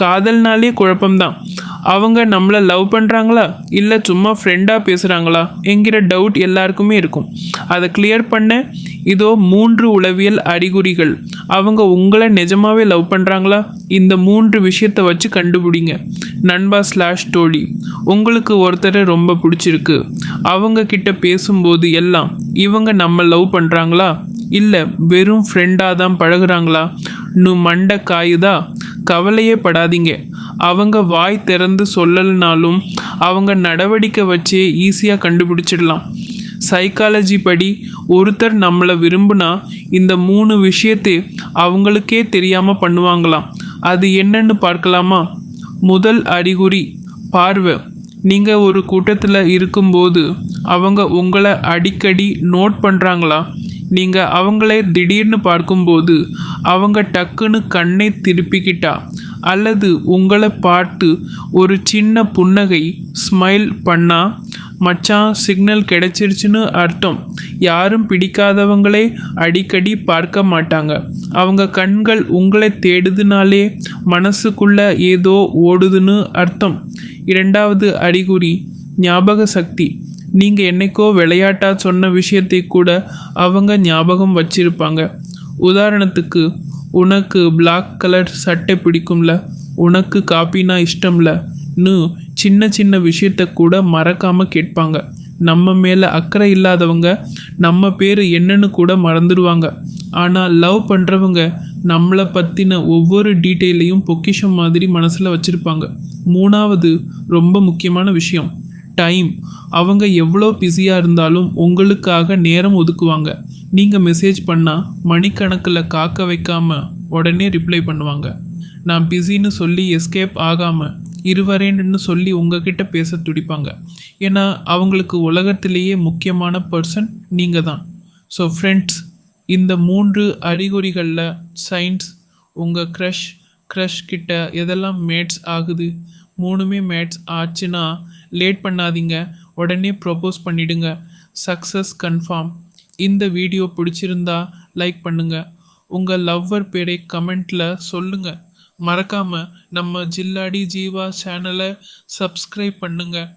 காதல்னாலே குழப்பம்தான். அவங்க நம்மளை லவ் பண்ணுறாங்களா இல்லை சும்மா ஃப்ரெண்டாக பேசுகிறாங்களா என்கிற டவுட் எல்லாருக்குமே இருக்கும். அதை கிளியர் பண்ண இதோ 3 உளவியல் அறிகுறிகள். அவங்க உங்களை நிஜமாவே லவ் பண்ணுறாங்களா? இந்த 3 விஷயத்தை வச்சு கண்டுபிடிங்க. நண்பா /தோழி, உங்களுக்கு ஒருத்தரை ரொம்ப பிடிச்சிருக்கு. அவங்க கிட்ட பேசும்போது எல்லாம் இவங்க நம்ம லவ் பண்ணுறாங்களா இல்லை வெறும் ஃப்ரெண்டாக தான் பழகுறாங்களா? மண்டை காயுதா? கவலையே படாதீங்க. அவங்க வாய் திறந்து சொல்லலைனாலும் அவங்க நடவடிக்கை வச்சே ஈஸியாக கண்டுபிடிச்சிடலாம். சைக்காலஜி படி ஒருத்தர் நம்மளை விரும்புனா இந்த 3 விஷயத்தை அவங்களுக்கே தெரியாமல் பண்ணுவாங்களாம். அது என்னன்னு பார்க்கலாமா? முதல் அறிகுறி பார்வை. நீங்கள் ஒரு கூட்டத்தில் இருக்கும்போது அவங்க உங்களை அடிக்கடி நோட் பண்ணுறாங்களா? நீங்கள் அவங்களே திடீர்னு பார்க்கும்போது அவங்க டக்குன்னு கண்ணை திருப்பிக்கிட்டா அல்லது உங்களை பார்த்து ஒரு சின்ன புன்னகை ஸ்மைல் பண்ணா மச்சான் சிக்னல் கிடைச்சிருச்சுன்னு அர்த்தம். யாரும் பிடிக்காதவங்களே அடிக்கடி பார்க்க மாட்டாங்க. அவங்க கண்கள் உங்களை தேடுதுனாலே மனசுக்குள்ள ஏதோ ஓடுதுன்னு அர்த்தம். 2வது அறிகுறி ஞாபக சக்தி. நீங்கள் என்னைக்கோ விளையாட்டாக சொன்ன விஷயத்தை கூட அவங்க ஞாபகம் வச்சிருப்பாங்க. உதாரணத்துக்கு, உனக்கு பிளாக் கலர் சட்டை பிடிக்கும்ல, உனக்கு காப்பினா இஷ்டம்லன்னு சின்ன சின்ன விஷயத்த கூட மறக்காமல் கேட்பாங்க. நம்ம மேலே அக்கறை இல்லாதவங்க நம்ம பேர் என்னன்னு கூட மறந்துடுவாங்க. ஆனால் லவ் பண்ணுறவங்க நம்மளை பற்றின ஒவ்வொரு டீட்டெயிலையும் பொக்கிஷம் மாதிரி மனசில் வச்சுருப்பாங்க. 3வது ரொம்ப முக்கியமான விஷயம் டைம். அவங்க எவ்வளோ பிஸியாக இருந்தாலும் உங்களுக்காக நேரம் ஒதுக்குவாங்க. நீங்கள் மெசேஜ் பண்ணால் மணிக்கணக்கில் காக்க வைக்காமல் உடனே ரிப்ளை பண்ணுவாங்க. நான் பிஸின்னு சொல்லி எஸ்கேப் ஆகாமல் இருவரேன்னு சொல்லி உங்ககிட்ட பேச துடிப்பாங்க. ஏன்னா அவங்களுக்கு உலகத்திலேயே முக்கியமான பர்சன் நீங்கள் தான். ஸோ ஃப்ரெண்ட்ஸ், இந்த 3 அறிகுறிகளில் சயின்ஸ் உங்கள் க்ரஷ் கிட்ட எதெல்லாம் மேட்ச் ஆகுது? 3மே மேட்ச் ஆச்சுன்னா லேட் பண்ணாதீங்க, உடனே ப்ரொப்போஸ் பண்ணிடுங்க. Success confirm. இந்த வீடியோ பிடிச்சிருந்தா லைக் பண்ணுங்கள். உங்கள் லவ்வர் பேரை கமெண்ட்டில் சொல்லுங்கள். மறக்காமல் நம்ம ஜில்லாடி ஜீவா சேனலை சப்ஸ்கிரைப் பண்ணுங்கள்.